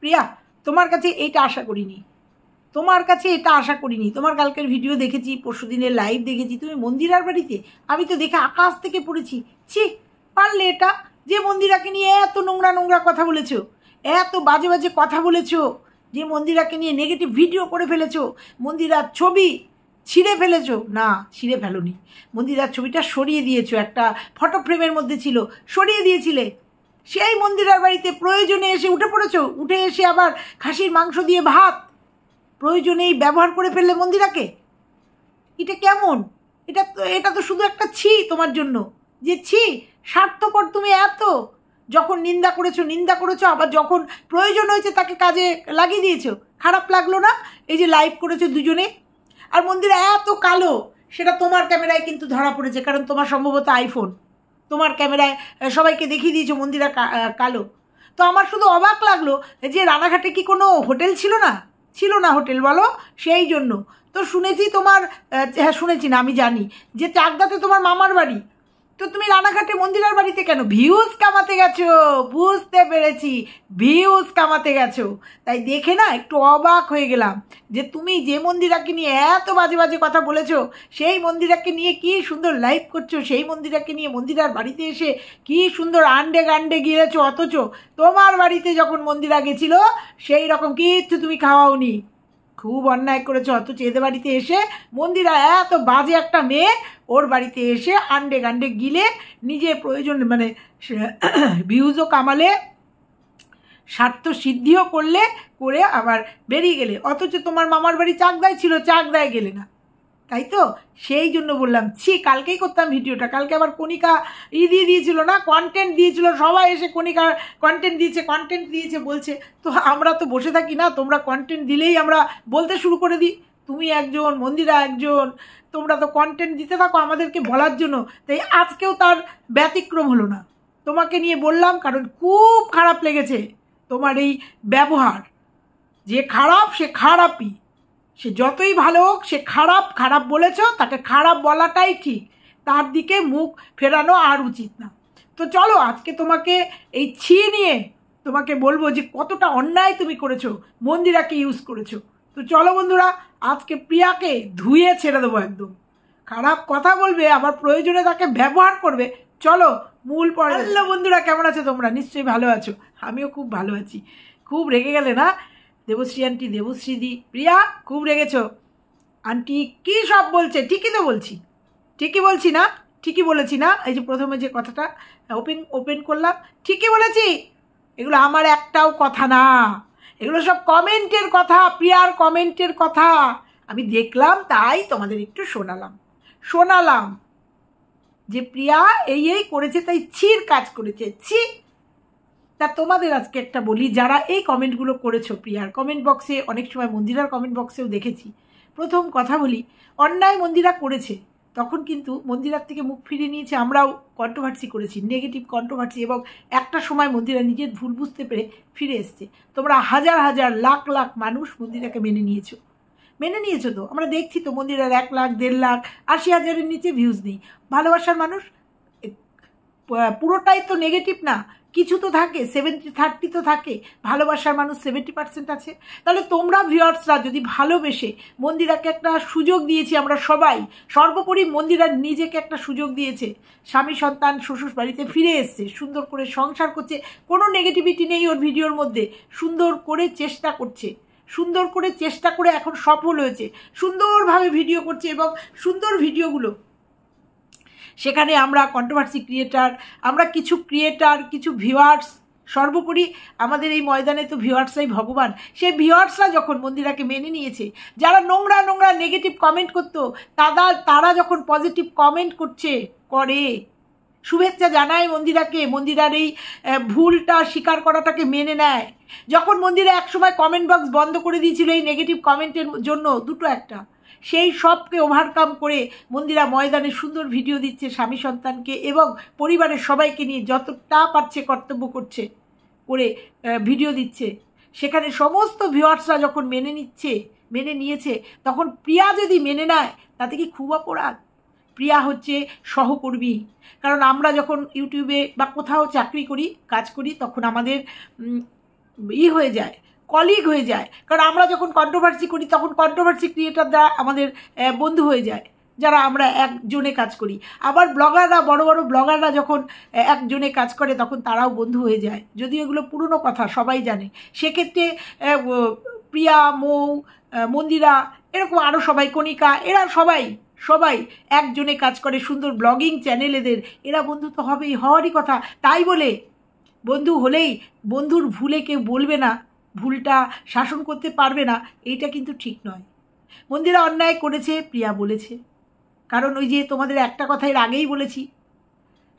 প্রিয়া, তোমার কাছে এটা আশা করিনি, তোমার কালকের ভিডিও দেখেছি, পরশু দিনের লাইভ দেখেছি, তুমি মন্দিরার বাড়িতে, আমি তো দেখে আকাশ থেকে পড়েছি। ছি, পারলে এটা, যে মন্দিরাকে নিয়ে এত নোংরা নোংরা কথা বলেছো, এত বাজে বাজে কথা বলেছো, যে মন্দিরাকে নিয়ে নেগেটিভ ভিডিও করে ফেলেছো, মন্দিরার ছবি ছিঁড়ে ফেলেছো। না, ছিঁড়ে ফেলোনি, মন্দিরার ছবিটা সরিয়ে দিয়েছো, একটা ফটো ফ্রেমের মধ্যে ছিল, সরিয়ে দিয়েছিলে। সেই মন্দিরার বাড়িতে প্রয়োজনে এসে উঠে পড়েছো, উঠে এসে আবার খাসির মাংস দিয়ে ভাত প্রয়োজনেই ব্যবহার করে ফেললে মন্দিরাকে। এটা কেমন? এটা তো শুধু একটা ছি তোমার জন্য, যে ছি, স্বার্থপর তুমি এত। যখন নিন্দা করেছো, আবার যখন প্রয়োজন হয়েছে তাকে কাজে লাগিয়ে দিয়েছো। খারাপ লাগলো না? এই যে লাইভ করেছো দুজনে, আর মন্দিরা এত কালো, সেটা তোমার ক্যামেরায় কিন্তু ধরা পড়েছে, কারণ তোমার সম্ভবত আইফোন, তোমার ক্যামেরায় সবাইকে দেখিয়ে দিয়েছো মন্দিরা কালো। তো আমার শুধু অবাক লাগলো যে রানাঘাটে কি কোনো হোটেল ছিল না হোটেল বলো, সেই জন্য তো শুনেছি তোমার, হ্যাঁ শুনেছি না, আমি জানি যে চাকদাতে তোমার মামার বাড়ি, তো তুমি রানাঘাটে মন্দিরার বাড়িতে কেন? ভিউজ কামাতে গেছো, বুঝতে পেরেছি, ভিউজ কামাতে গেছো। তাই দেখে না একটু অবাক হয়ে গেলাম যে তুমি যে মন্দিরাকে নিয়ে এত বাজে বাজে কথা বলেছো, সেই মন্দিরাকে নিয়ে কি সুন্দর লাইভ করছো, সেই মন্দিরাকে নিয়ে মন্দিরার বাড়িতে এসে কি সুন্দর আন্ডে গান্ডে গিয়েছো, অথচ তোমার বাড়িতে যখন মন্দিরা গেছিল সেই রকম কিচ্ছু তুমি খাওয়াওনি। খুব অন্যায় করেছো। অথচ এদের বাড়িতে এসে মন্দিরা এত বাজে একটা মেয়ে, ওর বাড়িতে এসে আন্ডে গান্ডে গিলে নিজের প্রয়োজন মানে ভিউজও কামালে, স্বার্থ সিদ্ধিও করে আবার বেরিয়ে গেলে। অথচ তোমার মামার বাড়ি চাকদায় ছিল, চাকদায় গেলে না, তাই তো? সেই জন্য বললাম, ছি, কালকেই করতাম ভিডিওটা। কালকে আবার কণিকা দিয়ে দিয়েছিল না, কন্টেন্ট দিয়েছিল, সবাই এসে কণিকা কন্টেন্ট দিয়েছে বলছে। তো আমরা তো বসে থাকি না, তোমরা কন্টেন্ট দিলেই আমরা বলতে শুরু করে দিই। তুমি একজন, মন্দিরা একজন, তোমরা তো কন্টেন্ট দিতে থাকো আমাদেরকে বলার জন্য। তাই আজকেও তার ব্যতিক্রম হলো না, তোমাকে নিয়ে বললাম, কারণ খুব খারাপ লেগেছে তোমার এই ব্যবহার। যে খারাপ সে খারাপই, সে যতই ভালো হোক, সে খারাপ বলেছ, তাকে খারাপ বলাটাই ঠিক, তার দিকে মুখ ফেরানো আর উচিত না। তো চলো, আজকে তোমাকে এই ছি নিয়ে তোমাকে বলবো যে কতটা অন্যায় তুমি করেছো, মন্দিরাকে ইউজ করেছো। তো চলো বন্ধুরা, আজকে প্রিয়াকে ধুয়ে ছেড়ে দেবো একদম। খারাপ কথা বলবে, আবার প্রয়োজনে তাকে ব্যবহার করবে। চলো মূল পর্বে। হ্যালো বন্ধুরা, কেমন আছো তোমরা? নিশ্চয়ই ভালো আছো, আমিও খুব ভালো আছি। খুব রেগে গেলে না দেবশ্রী আন্টি, দেবশ্রী দি, প্রিয়া খুব রেগেছো। আন্টি কি সব বলছে? ঠিকই তো বলছি, ঠিকই বলছি না? ঠিকই বলেছি না? এই যে প্রথমে যে কথাটা ওপেন করলাম, ঠিকই বলেছি। এগুলো আমার একটাও কথা না, এগুলো সব কমেন্টের কথা, প্রিয়ার কমেন্টের কথা আমি দেখলাম, তাই তোমাদের একটু শোনালাম যে প্রিয়া এই করেছে, তাই ছির কাজ করেছে, ছি। তা তোমাদের আজকে একটা বলি, যারা এই কমেন্টগুলো করেছো প্রিয়ার কমেন্ট বক্সে, অনেক সময় মন্দিরার কমেন্ট বক্সেও দেখেছি। প্রথম কথা বলি, অন্যায় মন্দিরা করেছে, তখন কিন্তু মন্দিরার থেকে মুখ ফিরিয়ে নিয়েছে, আমরাও কন্ট্রোভার্সি করেছি, নেগেটিভ কন্ট্রোভার্সি, এবং একটা সময় মন্দিরা নিজের ভুল বুঝতে পেরে ফিরে এসছে। তোমরা হাজার হাজার লাখ লাখ মানুষ মন্দিরাকে মেনে নিয়েছো তো, আমরা দেখছি তো। মন্দিরার 1 লাখ, 1.5 লাখ, 80,000-এর নিচে ভিউজ নেই। ভালোবাসার মানুষ পুরোটাই তো নেগেটিভ না, কিছু তো থাকে, 70-30 তো থাকে। ভালোবাসার মানুষ 70% আছে। তাহলে তোমরা ভিউয়ার্সরা যদি ভালোবেসে, মন্দিরাকে একটা সুযোগ দিয়েছি আমরা সবাই, সর্বোপরি মন্দিরা নিজেকে একটা সুযোগ দিয়েছে, স্বামী সন্তান শ্বশুর বাড়িতে ফিরে এসছে, সুন্দর করে সংসার করছে, কোনো নেগেটিভিটি নেই ওর ভিডিওর মধ্যে, সুন্দর করে চেষ্টা করে এখন সফল হয়েছে, সুন্দরভাবে ভিডিও করছে, এবং সুন্দর ভিডিওগুলো সেখানে আমরা কন্ট্রোভার্সি ক্রিয়েটার, আমরা কিছু ক্রিয়েটার, কিছু ভিউয়ার্স, সর্বোপরি আমাদের এই ময়দানে তো ভিউয়ার্সরাই ভগবান। সেই ভিউয়ার্সরা যখন মন্দিরাকে মেনে নিয়েছে, যারা নোংরা নেগেটিভ কমেন্ট করতো, তারা যখন পজিটিভ কমেন্ট করে শুভেচ্ছা জানায় মন্দিরাকে, মন্দিরার এই ভুলটা স্বীকার করাটাকে মেনে নেয়। যখন মন্দিরা একসময় কমেন্ট বক্স বন্ধ করে দিয়েছিল এই নেগেটিভ কমেন্টের জন্য, দুটো একটা, সেই সবকে ওভারকাম করে মন্দিরা ময়দানে সুন্দর ভিডিও দিচ্ছে স্বামী সন্তানকে এবং পরিবারের সবাইকে নিয়ে, যতটা পারছে কর্তব্য করে ভিডিও দিচ্ছে। সেখানে সমস্ত ভিউয়ার্সরা যখন মেনে নিয়েছে, তখন প্রিয়া যদি মেনে নেয়, তাতে কি খুব অপরাধ? প্রিয়া হচ্ছে সহকর্মী। কারণ আমরা যখন ইউটিউবে বা কোথাও কাজ করি, তখন আমাদের হয়ে যায়, কলিগ হয়ে যায়। কারণ আমরা যখন কন্ট্রোভার্সি করি তখন কন্ট্রোভার্সি ক্রিয়েটাররা আমাদের বন্ধু হয়ে যায়, যারা আমরা একজনে কাজ করি। আবার ব্লগাররা, বড় বড় ব্লগাররা যখন একজনে কাজ করে তখন তারাও বন্ধু হয়ে যায়, যদিও এগুলো পুরনো কথা, সবাই জানে। সেক্ষেত্রে প্রিয়া, মৌ, মন্দিরা, এরকম আরও সবাই, কণিকা, এরা সবাই একজনে কাজ করে, সুন্দর ব্লগিং চ্যানেল এদের, এরা বন্ধু তো হবেই, হওয়ারই কথা। তাই বলে বন্ধু হলেই বন্ধুর ভুলে কেউ বলবে না, ভুলটা শাসন করতে পারবে না, এইটা কিন্তু ঠিক নয়। মন্দিরা অন্যায় করেছে, প্রিয়া বলেছে। কারণ ওই যে তোমাদের একটা কথা এর আগেই বলেছি,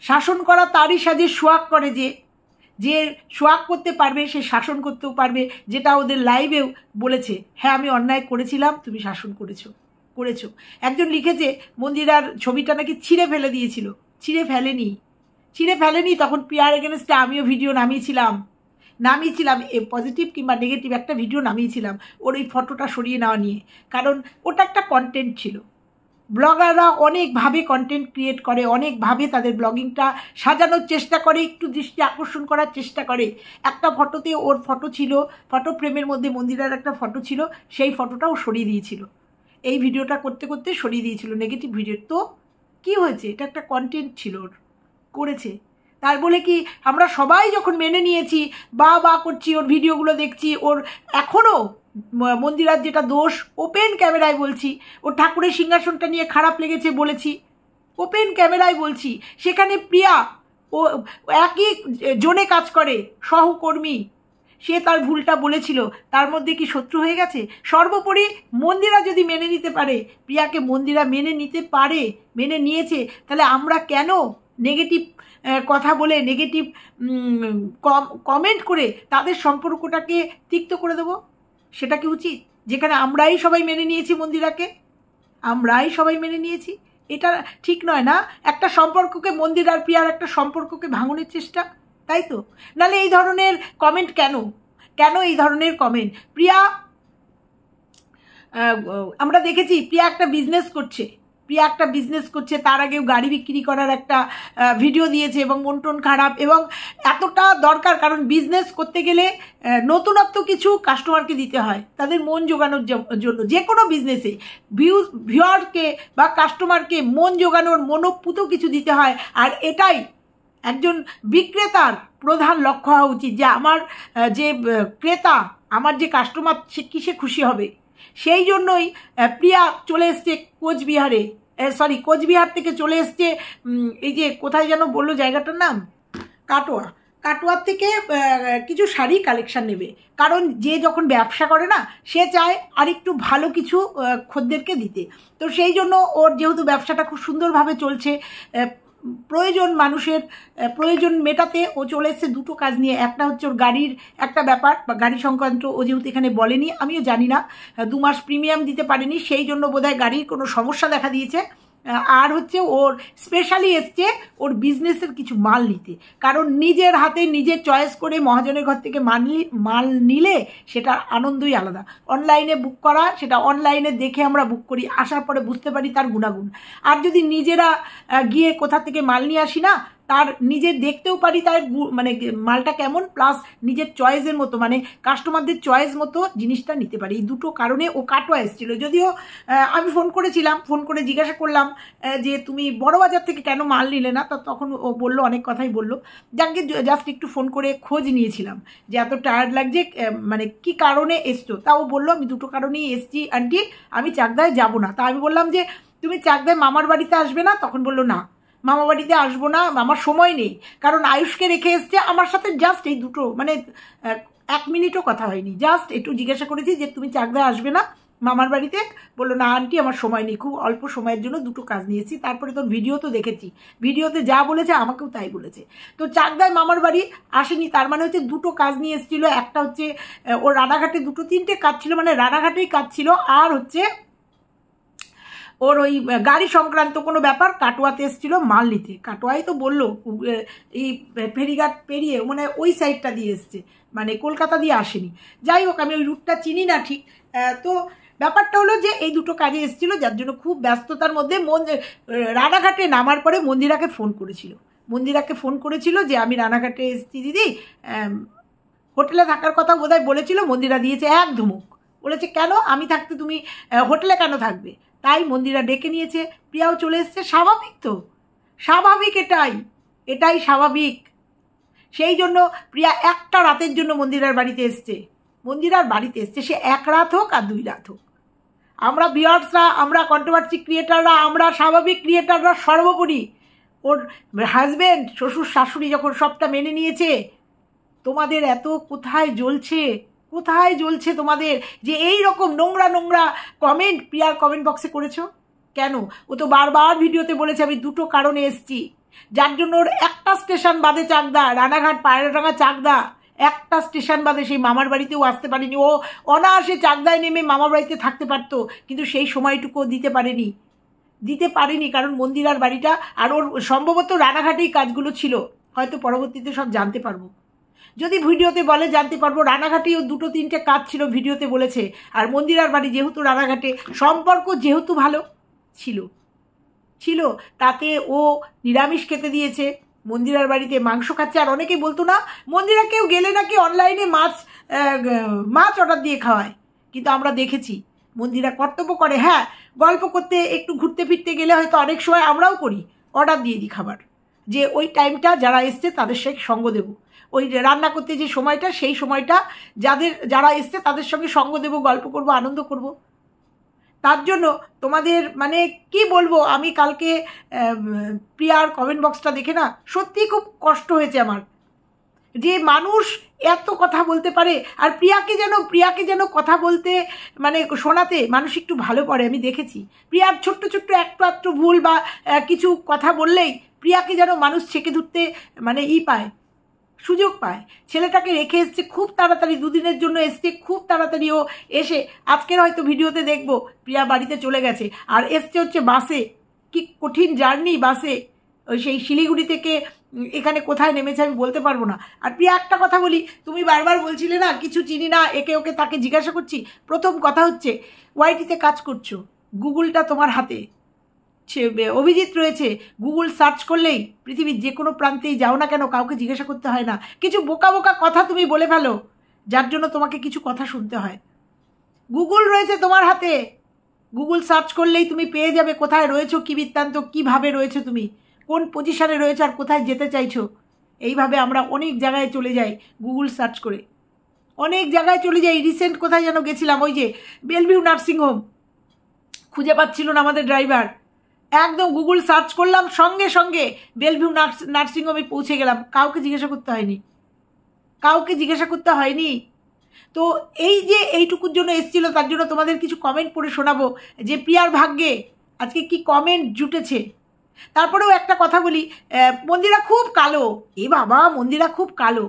শাসন করা তারই সাজে সোয়াগ করে, যে সোয়াগ করতে পারবে সে শাসন করতেও পারবে, যেটা ওদের লাইভেও বলেছে। হ্যাঁ, আমি অন্যায় করেছিলাম, তুমি শাসন করেছো। একজন লিখেছে মন্দিরার ছবিটা নাকি ছিঁড়ে ফেলে দিয়েছিল। ছিঁড়ে ফেলেনি। তখন প্রিয়ার এগেনস্টে আমিও ভিডিও নামিয়েছিলাম, পজিটিভ কিংবা নেগেটিভ একটা ভিডিও নামিয়েছিলাম ওর এই ফটোটা সরিয়ে নেওয়া নিয়ে। কারণ ওটা একটা কন্টেন্ট ছিল। ব্লগাররা অনেকভাবে কন্টেন্ট ক্রিয়েট করে, অনেকভাবে তাদের ব্লগিংটা সাজানোর চেষ্টা করে, একটু দৃষ্টি আকর্ষণ করার চেষ্টা করে। একটা ফটোতে ওর ফটো ছিল, ফটো ফ্রেমের মধ্যে মন্দিরার একটা ফটো ছিল, সেই ফটোটাও সরিয়ে দিয়েছিল। এই ভিডিওটা করতে সরিয়ে দিয়েছিল, নেগেটিভ ভিডিও। তো কি হয়েছে? এটা একটা কন্টেন্ট ছিল, ওর করেছে। তার বলে কি আমরা সবাই যখন মেনে নিয়েছি, বা করছি, ওর ভিডিওগুলো দেখছি, ওর এখনও মন্দিরার যেটা দোষ ওপেন ক্যামেরায় বলছি, ওর ঠাকুরের সিংহাসনটা নিয়ে খারাপ লেগেছে বলেছি, ওপেন ক্যামেরায় বলছি। সেখানে প্রিয়া ও একই জোনে কাজ করে, সহকর্মী, সে তার ভুলটা বলেছিল, তার মধ্যে কি শত্রু হয়ে গেছে? সর্বোপরি মন্দিরা যদি মেনে নিতে পারে, প্রিয়াকে মন্দিরা মেনে নিয়েছে, তাহলে আমরা কেন নেগেটিভ কথা বলে, নেগেটিভ কমেন্ট করে তাদের সম্পর্কটাকে তিক্ত করে দেবো? সেটা কি উচিত? যেখানে আমরাই সবাই মেনে নিয়েছি মন্দিরাকে, এটা ঠিক নয় না? একটা সম্পর্ককে, মন্দির আর প্রিয়ার একটা সম্পর্ককে ভাঙনের চেষ্টা, তাই তো? নাহলে এই ধরনের কমেন্ট কেন এই ধরনের কমেন্ট? প্রিয়া, আমরা দেখেছি প্রিয়া একটা বিজনেস করছে, তার আগেও গাড়ি বিক্রি করার একটা ভিডিও দিয়েছে, এবং মন টন খারাপ, এবং এতটা দরকার। কারণ বিজনেস করতে গেলে নতুনত্ব কিছু কাস্টমারকে দিতে হয়, তাদের মন জোগানোর জন্য। যে কোনো বিজনেসে ভিউয়ারকে বা কাস্টমারকে মন জোগানোর, মনোপুত কিছু দিতে হয়। আর এটাই একজন বিক্রেতার প্রধান লক্ষ্য হওয়া উচিত, যে আমার যে ক্রেতা, আমার যে কাস্টমার, সে কিসে খুশি হবে। সেই জন্যই প্রিয়া চলে এসছে কোচবিহার থেকে চলে এসছে, এই যে কোথায় যেন বললো জায়গাটার নাম, কাটোয়ার থেকে কিছু শাড়ি কালেকশন নেবে। কারণ যে যখন ব্যবসা করে না, সে চায় আরেকটু ভালো কিছু খদ্দেরকে দিতে। তো সেই জন্য ওর যেহেতু ব্যবসাটা খুব সুন্দরভাবে চলছে, মানুষের প্রয়োজন মেটাতে ও চলে এসছে দুটো কাজ নিয়ে। একটা হচ্ছে ওর গাড়ির একটা ব্যাপার, বা গাড়ি সংক্রান্ত, ও যেহেতু এখানে বলেনি, আমিও জানি না, 2 মাস প্রিমিয়াম দিতে পারেনি, সেই জন্য বোধহয় গাড়ির কোনো সমস্যা দেখা দিয়েছে। আর হচ্ছে ওর স্পেশালি এসছে ওর বিজনেসের কিছু মাল নিতে। কারণ নিজের হাতে নিজের চয়েস করে মহাজনের ঘর থেকে মাল নিলে সেটা আনন্দই আলাদা। অনলাইনে বুক করা, সেটা অনলাইনে দেখে আমরা বুক করি, আসার পরে বুঝতে পারি তার গুণাগুণ। আর যদি নিজেরা গিয়ে কোথা থেকে মাল নিয়ে আসি না, তার নিজে দেখতেও পারি তার মানে মালটা কেমন, প্লাস নিজের চয়েসের মতো, মানে কাস্টমারদের চয়েস মতো জিনিসটা নিতে পারি। এই দুটো কারণে ও কাটোয়া এসেছিলো। যদিও আমি ফোন করে জিজ্ঞাসা করলাম যে তুমি বড়বাজার থেকে কেন মাল নিলে না, তখন ও বললো, অনেক কথাই বললো। যাকে জাস্ট একটু ফোন করে খোঁজ নিয়েছিলাম যে এত টায়ার্ড লাগছে, মানে কি কারণে এসছো। তা ও বললো, আমি দুটো কারণেই এসছি আন্টি, আমি চাকদায় যাবো না। তা আমি বললাম যে তুমি চাকদায় মামার বাড়িতে আসবে না? তখন বললো না, মামা বাড়িতে আসবো না, আমার সময় নেই। কারণ আয়ুষকে রেখে এসছে আমার সাথে, জাস্ট এই দুটো, মানে 1 মিনিটও কথা হয়নি, জাস্ট একটু জিজ্ঞাসা করেছি যে তুমি চাকদায় আসবে না মামার বাড়িতে? বললো না আন্টি, আমার সময় নেই, খুব অল্প সময়ের জন্য দুটো কাজ নিয়েছি। তারপরে তোর ভিডিও তো দেখেছি, ভিডিওতে যা বলেছে আমাকেও তাই বলেছে। তো চাকদায় মামার বাড়ি আসেনি, তার মানে হচ্ছে দুটো কাজ নিয়ে এসেছিলো। একটা হচ্ছে ওর রানাঘাটে 2-3টে কাজ ছিল, মানে রানাঘাটেই কাজ ছিল। আর হচ্ছে ওর ওই গাড়ি সংক্রান্ত কোনো ব্যাপার, কাটোয়াতে এসেছিল মাল নিতে। কাটোয়াই তো বললো, এই ফেরিঘাট পেরিয়ে, মানে ওই সাইডটা দিয়ে এসছে, মানে কলকাতা দিয়ে আসেনি। যাই হোক, আমি ওই রুটটা চিনি না ঠিক। তো ব্যাপারটা হলো যে এই দুটো কাজে এসেছিল, যার জন্য খুব ব্যস্ততার মধ্যে রানাঘাটে নামার পরে মন্দিরাকে ফোন করেছিল যে আমি রানাঘাটে এসেছি দিদি, হোটেলে থাকার কথা বোধহয় বলেছিল, মন্দিরা দিয়েছে এক ধুমুক, বলেছে কেন আমি থাকতে তুমি হোটেলে কেন থাকবে, তাই মন্দিরা ডেকে নিয়েছে, প্রিয়াও চলে এসছে। স্বাভাবিক তো, স্বাভাবিক, এটাই স্বাভাবিক। সেই জন্য প্রিয়া একটা রাতের জন্য মন্দিরার বাড়িতে এসছে, সে এক রাত হোক আর 2 রাত হোক। আমরা ভিউয়ার্সরা, আমরা কন্ট্রোভার্সি ক্রিয়েটাররা, আমরা স্বাভাবিক ক্রিয়েটাররা সর্বোপরি। ওর হাজব্যান্ড, শ্বশুর শাশুড়ি যখন সবটা মেনে নিয়েছে, তোমাদের এত কোথায় জ্বলছে তোমাদের যে এই রকম নোংরা নোংরা কমেন্ট প্রিয়ার কমেন্ট বক্সে করেছো কেন? ও তো বারবার ভিডিওতে বলেছে আমি 2টো কারণে এসছি, যার জন্য ওর একটা স্টেশন বাদে চাকদা, রানাঘাট পায়রাডাঙ্গা চাকদা, একটা স্টেশন বাদে সেই মামার বাড়িতেও আসতে পারেনি। ও অনায়াসে চাকদায় নেমে মামার বাড়িতে থাকতে পারতো, কিন্তু সেই সময়টুকু দিতে পারেনি কারণ মন্দিরার বাড়িটা, আর ওর সম্ভবত রানাঘাটেই কাজগুলো ছিল, হয়তো পরবর্তীতে সব জানতে পারবো, যদি ভিডিওতে বলে জানতে পারবো। রানাঘাটেও 2-3টে কাজ ছিল, ভিডিওতে বলেছে। আর মন্দিরার বাড়ি যেহেতু রানাঘাটে, সম্পর্ক যেহেতু ভালো ছিল, তাতে ও নিরামিষ খেতে দিয়েছে, মন্দিরার বাড়িতে মাংস খাচ্ছে। আর অনেকেই বলতো না মন্দিরা কেউ গেলে নাকি অনলাইনে মাছ অর্ডার দিয়ে খাওয়ায়, কিন্তু আমরা দেখেছি মন্দিরা কর্তব্য করে। হ্যাঁ, গল্প করতে একটু ঘুরতে ফিরতে গেলে হয়তো অনেক সময় আমরাও করি, অর্ডার দিয়ে দিই খাবার, যে ওই টাইমটা যারা এসছে তাদের সঙ্গে সঙ্গ দেবো, ওই রান্না করতে যে সময়টা, সেই সময়টা যারা এসছে তাদের সঙ্গে সঙ্গ দেবো, গল্প করব, আনন্দ করব। তার জন্য তোমাদের মানে কি বলবো, আমি কালকে প্রিয়ার কমেন্ট বক্সটা দেখে না সত্যিই খুব কষ্ট হয়েছে আমার, যে মানুষ এত কথা বলতে পারে। আর প্রিয়াকে যেন কথা বলতে মানে শোনাতে মানুষ একটু ভালো পড়ে। আমি দেখেছি প্রিয়ার ছোট্ট একটু ভুল বা কিছু কথা বললেই প্রিয়াকে যেন মানুষ ছেঁকে ধরতে মানে সুযোগ পায়। ছেলেটাকে রেখে এসছে খুব তাড়াতাড়ি, 2 দিনের জন্য এসছে খুব তাড়াতাড়ি। ও এসে আজকের হয়তো ভিডিওতে দেখবো প্রিয়া বাড়িতে চলে গেছে, আর এসছে হচ্ছে বাসে। কি কঠিন জার্নি বাসে, ওই সেই শিলিগুড়ি থেকে এখানে কোথায় নেমেছে আমি বলতে পারবো না। আর প্রিয়া একটা কথা বলি, তুমি বারবার বলছিলে না কিছু চিনি না, একে ওকে তাকে জিজ্ঞাসা করছি। প্রথম কথা হচ্ছে ওয়াইটিতে কাজ করছো, গুগলটা তোমার হাতে, অভিজিৎ রয়েছে, গুগল সার্চ করলেই পৃথিবীর যে কোনো প্রান্তেই যাও না কেন কাউকে জিজ্ঞাসা করতে হয় না। কিছু বোকা কথা তুমি বলে ফেলো, যার জন্য তোমাকে কিছু কথা শুনতে হয়। গুগল রয়েছে তোমার হাতে, গুগল সার্চ করলেই তুমি পেয়ে যাবে কোথায় রয়েছো, কী বৃত্তান্ত, কীভাবে রয়েছো তুমি, কোন পজিশনে রয়েছো আর কোথায় যেতে চাইছো। এইভাবে আমরা অনেক জায়গায় চলে যাই গুগল সার্চ করে, অনেক জায়গায় চলে যাই। রিসেন্ট কোথায় যেন গেছিলাম, ওই যে বেলভিউ নার্সিংহোম, খুঁজে পাচ্ছিল না আমাদের ড্রাইভার, একদম গুগল সার্চ করলাম, সঙ্গে সঙ্গে বেলভিউ নার্সিংহোমে পৌঁছে গেলাম। কাউকে জিজ্ঞাসা করতে হয়নি। তো এই যে এইটুকুর জন্য এসেছিল, তার জন্য তোমাদের কিছু কমেন্ট পড়ে শোনাবো যে প্রিয়ার ভাগ্যে আজকে কি কমেন্ট জুটেছে। তারপরেও একটা কথা বলি, মন্দিরা খুব কালো, বাবা মন্দিরা খুব কালো,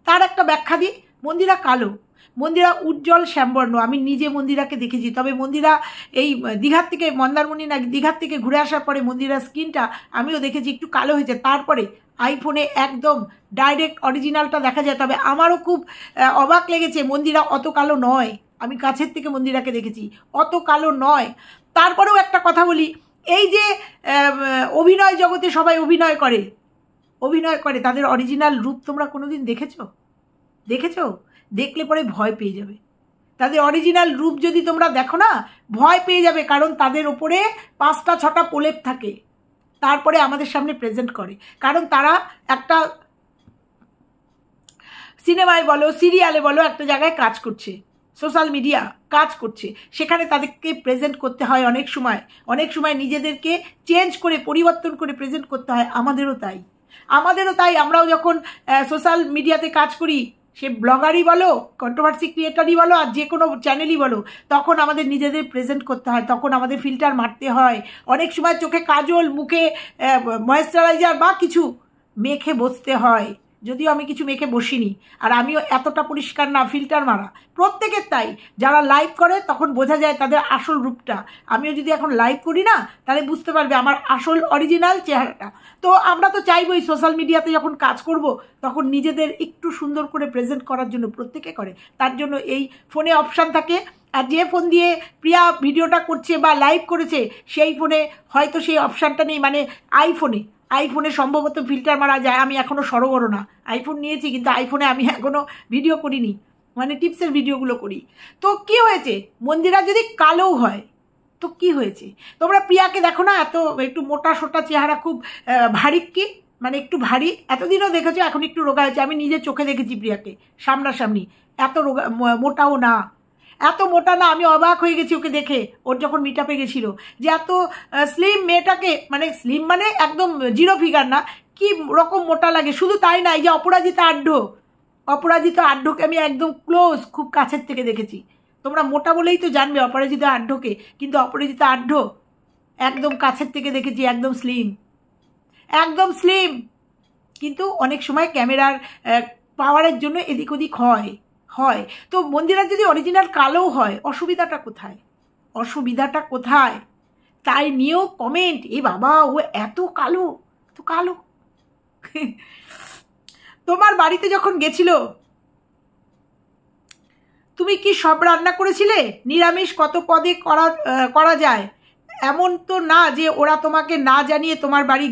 তার একটা ব্যাখ্যা দিই। মন্দিরা কালো, মন্দিরা উজ্জ্বল শ্যামবর্ণ, আমি নিজে মন্দিরাকে দেখেছি। তবে মন্দিরা এই দীঘার থেকে, মন্দারমণি না দীঘার থেকে ঘুরে আসার পরে মন্দিরার স্কিনটা আমিও দেখেছি একটু কালো হয়েছে, তারপরে আইফোনে একদম ডাইরেক্ট অরিজিনালটা দেখা যায়। তবে আমারও খুব অবাক লেগেছে, মন্দিরা অত কালো নয়, আমি কাছের থেকে মন্দিরাকে দেখেছি, অত কালো নয়। তারপরেও একটা কথা বলি, এই যে অভিনয় জগতে সবাই অভিনয় করে, তাদের অরিজিনাল রূপ তোমরা কোনোদিন দেখেছো? দেখলে পরে ভয় পেয়ে যাবে। তাদের অরিজিনাল রূপ যদি তোমরা দেখো না, ভয় পেয়ে যাবে, কারণ তাদের ওপরে 5টা-6টা প্রলেপ থাকে, তারপরে আমাদের সামনে প্রেজেন্ট করে। কারণ তারা একটা সিনেমায় বলো, সিরিয়ালে বলো, একটা জায়গায় কাজ করছে, সোশ্যাল মিডিয়া কাজ করছে, সেখানে তাদেরকে প্রেজেন্ট করতে হয় অনেক সময় নিজেদেরকে চেঞ্জ করে, পরিবর্তন করে প্রেজেন্ট করতে হয়। আমাদেরও তাই। আমরাও যখন সোশ্যাল মিডিয়াতে কাজ করি, সে ব্লগারই বলো, কন্ট্রোভার্সি ক্রিয়েটারই বলো, আর যে কোনো চ্যানেলই বলো, তখন আমাদের নিজেদের প্রেজেন্ট করতে হয়, তখন আমাদের ফিল্টার মারতে হয়, অনেক সময় চোখে কাজল, মুখে ময়েশ্চারাইজার বা কিছু মেখে বসতে হয়। যদিও আমি কিছু মেখে বসিনি, আর আমিও এতটা পরিষ্কার না, ফিল্টার মারা প্রত্যেকের তাই। যারা লাইভ করে তখন বোঝা যায় তাদের আসল রূপটা। আমিও যদি এখন লাইভ করি না, তাহলে বুঝতে পারবে আমার আসল অরিজিনাল চেহারাটা। তো আমরা তো চাইবই সোশ্যাল মিডিয়াতে যখন কাজ করব তখন নিজেদের একটু সুন্দর করে প্রেজেন্ট করার জন্য, প্রত্যেকে করে, তার জন্য এই ফোনে অপশান থাকে। আর যে ফোন দিয়ে প্রিয়া ভিডিওটা করছে বা লাইভ করেছে, সেই ফোনে হয়তো সেই অপশানটা নেই, মানে আইফোনে সম্ভবত ফিল্টার মারা যায়, আমি এখনও সরগরো না। আইফোন নিয়েছি কিন্তু আইফোনে আমি এখনও ভিডিও করিনি, মানে টিপসের ভিডিওগুলো করি। তো কি হয়েছে, মন্দিরা যদি কালো হয় তো কি হয়েছে? তোমরা প্রিয়াকে দেখো না, এত একটু মোটা সোটা চেহারা, খুব ভারী, কি মানে একটু ভারী, এতদিনও দেখেছো, এখন একটু রোগা হয়েছে। আমি নিজের চোখে দেখেছি প্রিয়াকে সামনাসামনি, এত রোগা, মোটাও না, এত মোটা না। আমি অবাক হয়ে গেছি ওকে দেখে, ওর যখন মিট আপে গেছিলো, যে এত স্লিম মেয়েটাকে, মানে স্লিম মানে একদম জিরো ফিগার না, কি রকম মোটা লাগে। শুধু তাই না, এই যে অপরাজিতা আঢ্যকে আমি একদম ক্লোজ, খুব কাছের থেকে দেখেছি। তোমরা মোটা বলেই তো জানবে অপরাজিতা আঢ্যকে, কিন্তু অপরাজিতা আঢ্য একদম কাছের থেকে দেখেছি, একদম স্লিম। কিন্তু অনেক সময় ক্যামেরার পাওয়ারের জন্য এদিক ওদিক হয়। তো মন্দিরা যদি অরিজিনাল কালো হয়, অসুবিধাটা কোথায়? তাই নিয়েও কমেন্ট, এ বাবা ও এত কালো, তো কালো। তোমার বাড়িতে যখন গেছিল, তুমি কি সব রান্না করেছিলে? নিরামিষ কত পদে করা যায়? এমন তো না যে ওরা তোমাকে না জানিয়ে তোমার বাড়ি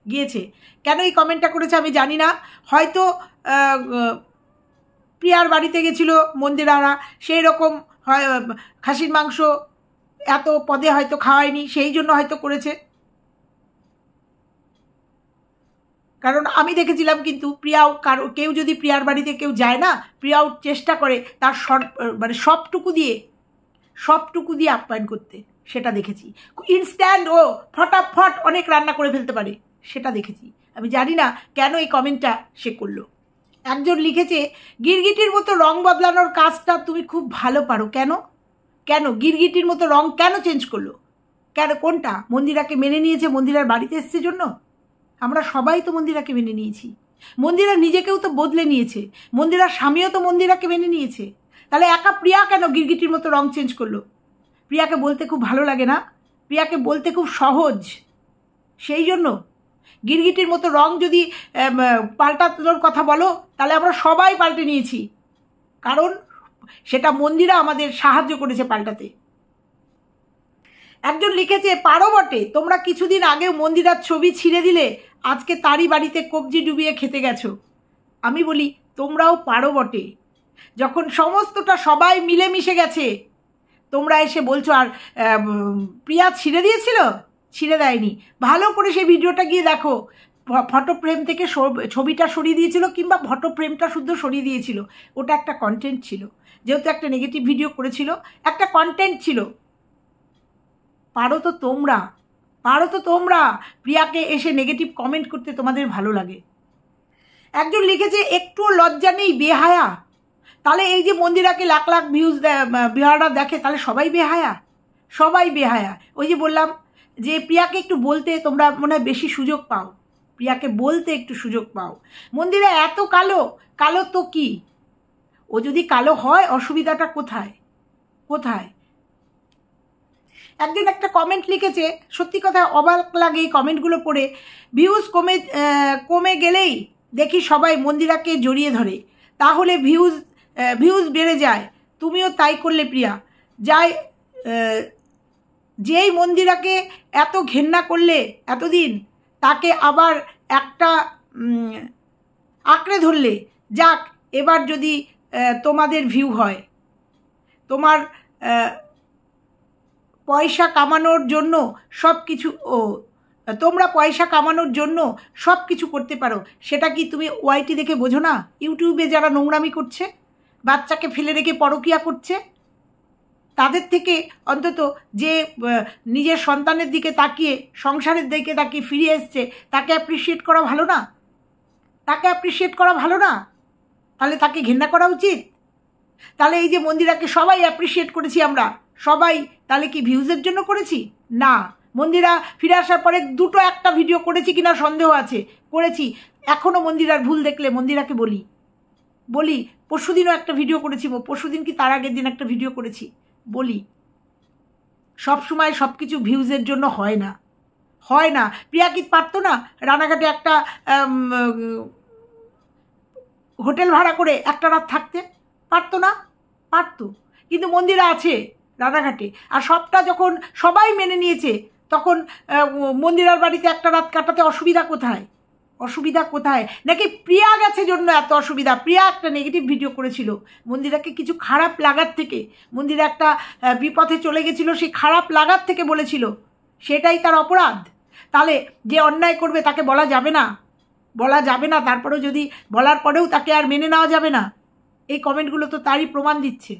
গিয়েছে। কেন এই কমেন্টটা করেছে আমি জানি না। হয়তো প্রিয়ার বাড়িতে গেছিল মন্দিরারা, সেই রকম হয় খাসির মাংস এত পদে হয়তো খাওয়ায়নি, সেই জন্য হয়তো করেছে। কারণ আমি দেখেছিলাম কিন্তু প্রিয়াও, কেউ যদি প্রিয়ার বাড়িতে কেউ যায় না, প্রিয়াও চেষ্টা করে তার মানে সবটুকু দিয়ে আপ্যায়ন করতে, সেটা দেখেছি। ইনস্ট্যান্ট ও ফটাফট অনেক রান্না করে ফেলতে পারে, সেটা দেখেছি। আমি জানি না কেন এই কমেন্টটা সে করলো। একজন লিখেছে, গিরগিটির মতো রং বদলানোর কাজটা তুমি খুব ভালো পারো। কেন গিরগিটির মতো রং কেন চেঞ্জ করলো? কেন, কোনটা? মন্দিরাকে মেনে নিয়েছে, মন্দিরার বাড়িতে এসছে জন্য? আমরা সবাই তো মন্দিরাকে মেনে নিয়েছি। মন্দিরা নিজেকেও তো বদলে নিয়েছে, মন্দিরার স্বামীও তো মন্দিরাকে মেনে নিয়েছে। তাহলে একা প্রিয়া কেন গিরগিটির মতো রং চেঞ্জ করলো? প্রিয়াকে বলতে খুব ভালো লাগে না, প্রিয়াকে বলতে খুব সহজ, সেই জন্য। গিরগিটির মতো রং যদি পাল্টানোর কথা বলো, তাহলে আমরা সবাই পাল্টে নিয়েছি, কারণ সেটা মন্দিরা আমাদের সাহায্য করেছে পাল্টাতে। একজন লিখেছে, পারো বটে, তোমরা কিছুদিন আগেও মন্দিরার ছবি ছিঁড়ে দিলে, আজকে তারই বাড়িতে কবজি ডুবিয়ে খেতে গেছো। আমি বলি, তোমরাও পারো বটে, যখন সমস্তটা সবাই মিলেমিশে গেছে, তোমরা এসে বলছো আর প্রিয়া ছিঁড়ে দিয়েছিল? ছিঁড়ে দেয়নি। ভালো করে সেই ভিডিওটা গিয়ে দেখো, ফটো ফ্রেম থেকে ছবিটা সরিয়ে দিয়েছিল, কিংবা ফটো ফ্রেমটা শুদ্ধ সরিয়ে দিয়েছিল। ওটা একটা কন্টেন্ট ছিল, যেহেতু একটা নেগেটিভ ভিডিও করেছিল, একটা কন্টেন্ট ছিল। পারো তো তোমরা প্রিয়াকে এসে নেগেটিভ কমেন্ট করতে তোমাদের ভালো লাগে। একজন লিখেছে, একটুও লজ্জা নেই, বেহায়া। তাহলে এই যে মন্দিরাকে লাখ লাখ ভিউয়াররা দেখে, তাহলে সবাই বেহায়া। ওই যে বললাম যে প্রিয়াকে একটু বলতে তোমরা মনে হয় বেশি সুযোগ পাও, প্রিয়াকে বলতে একটু সুযোগ পাও। মন্দিরা এত কালো তো কি? ও যদি কালো হয়, অসুবিধাটা কোথায়? একজন একটা কমেন্ট লিখেছে, সত্যি কথা অবাক লাগে এই কমেন্টগুলো পড়ে। ভিউজ কমে গেলেই দেখি সবাই মন্দিরাকে জড়িয়ে ধরে, তাহলে ভিউজ বেড়ে যায়। তুমিও তাই করলে প্রিয়া। যেই মন্দিরাকে এত ঘেন্না করলে এতদিন, তাকে আবার একটা আঁকড়ে ধরলে। যাক, এবার যদি তোমাদের ভিউ হয়, তোমার পয়সা কামানোর জন্য তোমরা পয়সা কামানোর জন্য সব কিছু করতে পারো, সেটা কি তুমি ওয়াইটি দেখে বোঝো না? ইউটিউবে যারা নোংরামি করছে, বাচ্চাকে ফেলে রেখে পরকিয়া করছে, তাদের থেকে অন্তত যে নিজের সন্তানের দিকে তাকিয়ে, সংসারের দিকে তাকিয়ে ফিরে এসছে, তাকে অ্যাপ্রিসিয়েট করা ভালো না? তাহলে তাকে ঘেন্না করা উচিত? তাহলে এই যে মন্দিরাকে সবাই অ্যাপ্রিসিয়েট করেছি আমরা সবাই, তাহলে কি ভিউজের জন্য করেছি? না। মন্দিরা ফিরে আসার পরে দুটো একটা ভিডিও করেছি কিনা সন্দেহ আছে, করেছি। এখনও মন্দিরার ভুল দেখলে মন্দিরাকে বলি। পরশুদিনও একটা ভিডিও করেছি, পরশুদিন কি তার আগের দিন একটা ভিডিও করেছি, বলি সব সময় সব কিছু ভিউজের জন্য হয় না। প্রিয়া কি পারতো না রানাঘাটে একটা হোটেল ভাড়া করে একটা রাত থাকতে? পারতো। কিন্তু মন্দিরা আছে রানাঘাটে, আর সবটা যখন সবাই মেনে নিয়েছে, তখন মন্দিরার বাড়িতে একটা রাত কাটাতে অসুবিধা কোথায়? অসুবিধা কোথায়? নাকি প্রিয়া গেছে জন্য এত অসুবিধা? প্রিয়া একটা নেগেটিভ ভিডিও করেছিল, মন্দিরাকে কিছু খারাপ লাগার থেকে, মন্দিরা একটা বিপথে চলে গেছিল, সেই খারাপ লাগার থেকে বলেছিল, সেটাই তার অপরাধ? তাহলে যে অন্যায় করবে তাকে বলা যাবে না? বলা যাবে না, তারপরেও যদি বলার পরেও তাকে আর মেনে নেওয়া যাবে না? এই কমেন্টগুলো তো তারই প্রমাণ দিচ্ছে।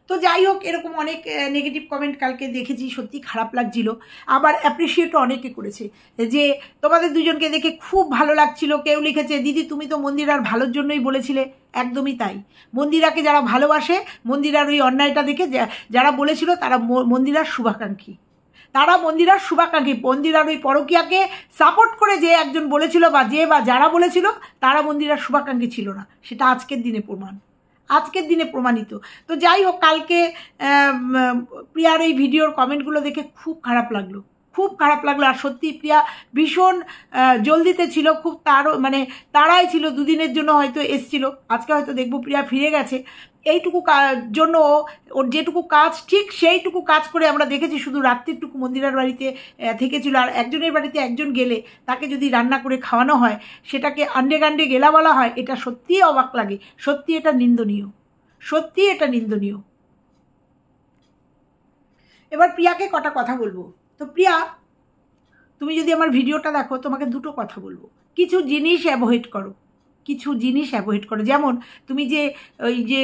তো যাই হোক, এরকম অনেক নেগেটিভ কমেন্ট কালকে দেখেছি, সত্যি খারাপ লাগছিল। আবার অ্যাপ্রিসিয়েটও অনেকে করেছে, যে তোমাদের দুজনকে দেখে খুব ভালো লাগছিল। কেউ লিখেছে, দিদি তুমি তো মন্দিরার ভালোর জন্যই বলেছিলে। একদমই তাই। মন্দিরাকে যারা ভালোবাসে, মন্দিরার ওই অন্যায়টা দেখে যারা বলেছিল, তারা মন্দিরার শুভাকাঙ্ক্ষী, তারা মন্দিরার শুভাকাঙ্ক্ষী। মন্দিরার ওই পরকীয়াকে সাপোর্ট করে যে একজন বলেছিল, বা যারা বলেছিল, তারা মন্দিরার শুভাকাঙ্ক্ষী ছিল না। সেটা আজকের দিনে প্রমাণ, আজকের দিনে প্রমাণিত। তো যাই হোক, কালকে প্রিয়ার এই ভিডিওর কমেন্টগুলো দেখে খুব খারাপ লাগলো, খুব খারাপ লাগলো। আর সত্যি প্রিয়া ভীষণ জলদিতে ছিল, খুব তাড়াই ছিল। দুদিনের জন্য হয়তো এসছিল, আজকে হয়তো দেখবো প্রিয়া ফিরে গেছে। এইটুকু জন্য ওর যেটুকু কাজ, ঠিক সেইটুকু কাজ করে আমরা দেখেছি। শুধু রাত্রিটুকু মন্দিরার বাড়িতে থেকেছিল। আর একজনের বাড়িতে একজন গেলে তাকে যদি রান্না করে খাওয়ানো হয়, সেটাকে আন্ডে গান্ডে গেলা বলা হয়, এটা সত্যিই অবাক লাগে। সত্যি এটা নিন্দনীয়, সত্যি এটা নিন্দনীয়। এবার প্রিয়াকে কটা কথা বলবো। তো প্রিয়া, তুমি যদি আমার ভিডিওটা দেখো, তোমাকে দুটো কথা বলবো। কিছু জিনিস অ্যাভয়েড করো, কিছু জিনিস অ্যাভয়েড করো। যেমন তুমি যে ওই যে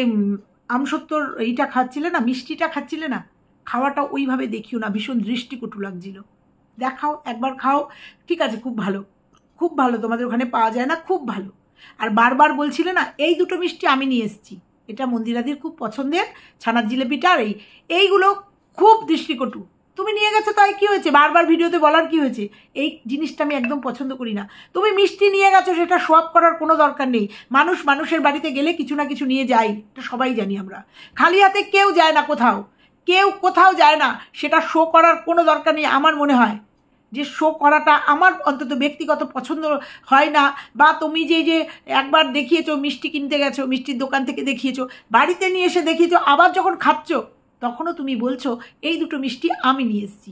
আমসত্ত্বর এইটা খাচ্ছিলে না, মিষ্টিটা খাচ্ছিলে না, খাওয়াটা ওইভাবে দেখিও না, ভীষণ দৃষ্টিকটু লাগছিল। দেখাও, একবার খাও, ঠিক আছে, খুব ভালো, খুব ভালো, তোমাদের ওখানে পাওয়া যায় না, খুব ভালো। আর বারবার বলছিলে না, এই দুটো মিষ্টি আমি নিয়ে এসেছি, এটা মন্দিরাদির খুব পছন্দের ছানার জিলেপিটা, আর এইগুলো খুব দৃষ্টিকটু। তুমি নিয়ে গেছো, তাই কি হয়েছে? বারবার ভিডিওতে বলার কি হয়েছে? এই জিনিসটা আমি একদম পছন্দ করি না। তুমি মিষ্টি নিয়ে গেছো, সেটা শো অফ করার কোনো দরকার নেই। মানুষের বাড়িতে গেলে কিছু না কিছু নিয়ে যাই, এটা সবাই জানি আমরা। খালি হাতে কেউ যায় না কোথাও, কেউ কোথাও যায় না। সেটা শো করার কোনো দরকার নেই। আমার মনে হয় যে শো করাটা আমার অন্তত ব্যক্তিগত পছন্দ হয় না। বা তুমি যে একবার দেখিয়েছো, মিষ্টি কিনতে গেছো, মিষ্টির দোকান থেকে দেখিয়েছো, বাড়িতে নিয়ে এসে দেখিয়েছো, আবার যখন খাচ্ছো তখনও তুমি বলছো এই দুটো মিষ্টি আমি নিয়ে এসেছি।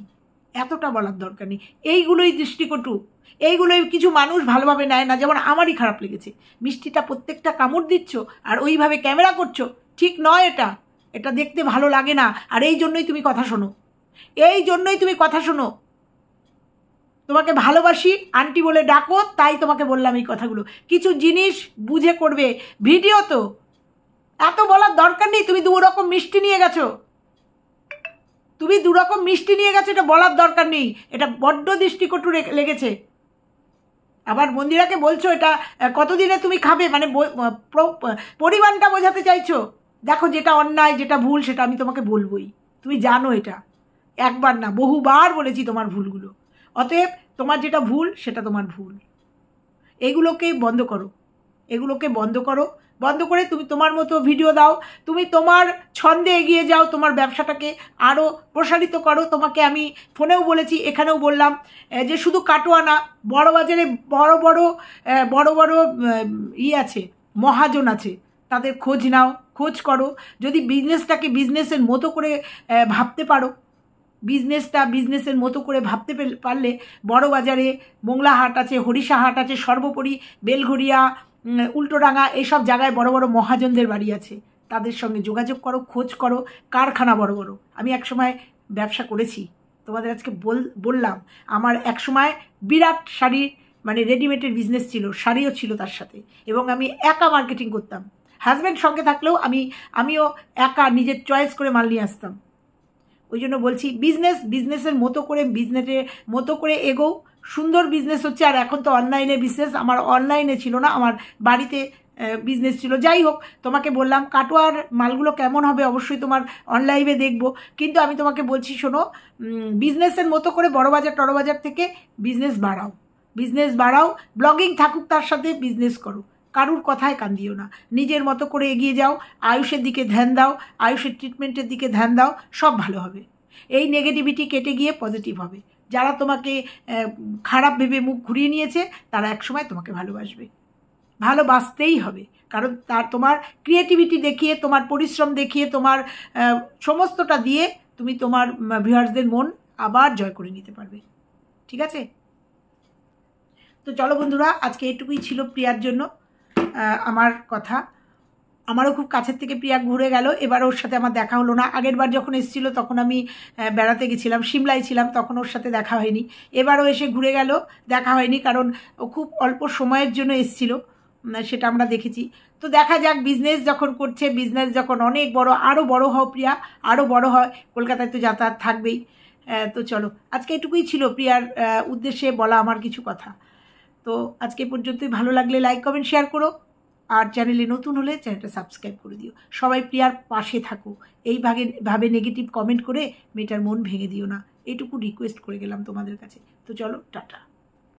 এতটা বলার দরকার নেই। এইগুলোই দৃষ্টিকটু, এইগুলোই কিছু মানুষ ভালোভাবে নেয় না। যেমন আমারই খারাপ লেগেছে, মিষ্টিটা প্রত্যেকটা কামড় দিচ্ছ আর ওইভাবে ক্যামেরা করছো, ঠিক নয় এটা, এটা দেখতে ভালো লাগে না। আর এই জন্যই তুমি কথা শোনো, এই জন্যই তুমি কথা শোনো। তোমাকে ভালোবাসি, আন্টি বলে ডাকো, তাই তোমাকে বললাম এই কথাগুলো। কিছু জিনিস বুঝে করবে। ভিডিও তো এত বলার দরকার নেই। তুমি দু রকম মিষ্টি নিয়ে গেছো, তুমি দু রকম মিষ্টি নিয়ে গেছো, এটা বলার দরকার নেই। এটা বড্ড দৃষ্টিকটু লেগেছে। আবার মন্দিরাকে বলছো এটা কতদিনে তুমি খাবে, মানে পরিমাণটা বোঝাতে চাইছো। দেখো, যেটা অন্যায়, যেটা ভুল, সেটা আমি তোমাকে বলবোই। তুমি জানো এটা, একবার না বহুবার বলেছি তোমার ভুলগুলো। অতএব তোমার যেটা ভুল, সেটা তোমার ভুল। এগুলোকে বন্ধ করো, এগুলোকে বন্ধ করো। বন্ধ করে তুমি তোমার মতো ভিডিও দাও, তুমি তোমার ছন্দে এগিয়ে যাও, তোমার ব্যবসাটাকে আরও প্রসারিত করো। তোমাকে আমি ফোনেও বলেছি, এখানেও বললাম, যে শুধু কাটোয়া না, বড় বাজারে বড় বড় আছে, মহাজন আছে, তাদের খোঁজ নাও, খোঁজ করো। যদি বিজনেসটাকে বিজনেসের মতো করে ভাবতে পারো, বিজনেসের মতো করে ভাবতে পারলে, বড় বাজারে মোংলা হাট আছে, হরিষা হাট আছে, সর্বোপরি বেলঘরিয়া, উল্টোডাঙ্গা, এইসব জায়গায় বড় বড় মহাজনদের বাড়ি আছে। তাদের সঙ্গে যোগাযোগ করো, খোঁজ করো। কারখানা বড় বড়, আমি একসময় ব্যবসা করেছি, তোমাদের আজকে বললাম। আমার একসময় বিরাট শাড়ি, মানে রেডিমেডের বিজনেস ছিল, শাড়িও ছিল তার সাথে, এবং আমি একা মার্কেটিং করতাম। হাজব্যান্ড সঙ্গে থাকলেও আমিও একা নিজের চয়েস করে মাল নিয়ে আসতাম। ওই জন্য বলছি, বিজনেসের মতো করে এগো। সুন্দর বিজনেস হচ্ছে। আর এখন তো অনলাইনে বিজনেস, আমার অনলাইনে ছিল না, আমার বাড়িতে বিজনেস ছিল। যাই হোক, তোমাকে বললাম কাটোয়ার মালগুলো কেমন হবে অবশ্যই তোমার অনলাইনে দেখবো। কিন্তু আমি তোমাকে বলছি, শোনো, বিজনেসের মতো করে বড়বাজার টড়বাজার থেকে বিজনেস বাড়াও। ব্লগিং থাকুক, তার সাথে বিজনেস করো। কারুর কথায় কান দিও না, নিজের মতো করে এগিয়ে যাও। আয়ুষের দিকে ধ্যান দাও, আয়ুষের ট্রিটমেন্টের দিকে ধ্যান দাও, সব ভালো হবে। এই নেগেটিভিটি কেটে গিয়ে পজিটিভ হবে। যারা তোমাকে খারাপ ভেবে মুখ ঘুরিয়ে নিয়েছে, তারা একসময় তোমাকে ভালোবাসবে, ভালোবাসতেই হবে। কারণ তোমার ক্রিয়েটিভিটি দেখিয়ে, তোমার পরিশ্রম দেখিয়ে, তোমার সমস্তটা দিয়ে তুমি তোমার ভিউয়ার্সদের মন আবার জয় করে নিতে পারবে। ঠিক আছে? তো চলো বন্ধুরা, আজকে এটুকুই ছিল প্রিয়ার জন্য আমার কথা। আমারও খুব কাছের থেকে প্রিয়া ঘুরে গেল, এবার ওর সাথে আমার দেখা হলো না। আগের বার যখন এসেছিল তখন আমি বেড়াতে গেছিলাম, সিমলায় ছিলাম, তখন ওর সাথে দেখা হয়নি। এবারও এসে ঘুরে গেল, দেখা হয়নি, কারণ ও খুব অল্প সময়ের জন্য এসেছিল, সেটা আমরা দেখেছি। তো দেখা যাক, বিজনেস যখন করছে, বিজনেস যখন অনেক বড়, আরও বড় হও প্রিয়া, আরও বড় হয়, কলকাতায় তো যাতায়াত থাকবেই। তো চলো, আজকে এটুকুই ছিল প্রিয়ার উদ্দেশ্যে বলা আমার কিছু কথা। তো আজকে পর্যন্তই। ভালো লাগলে লাইক কমেন্ট শেয়ার করো, আর চ্যানেলে নতুন হলে চ্যানেলটা সাবস্ক্রাইব করে দিও। সবাই প্রিয়ার পাশে থাকো, এইভাবে নেগেটিভ কমেন্ট করে মেয়েটার মন ভেঙে দিও না, এইটুকু রিকোয়েস্ট করে গেলাম তোমাদের কাছে। তো চলো, টাটা।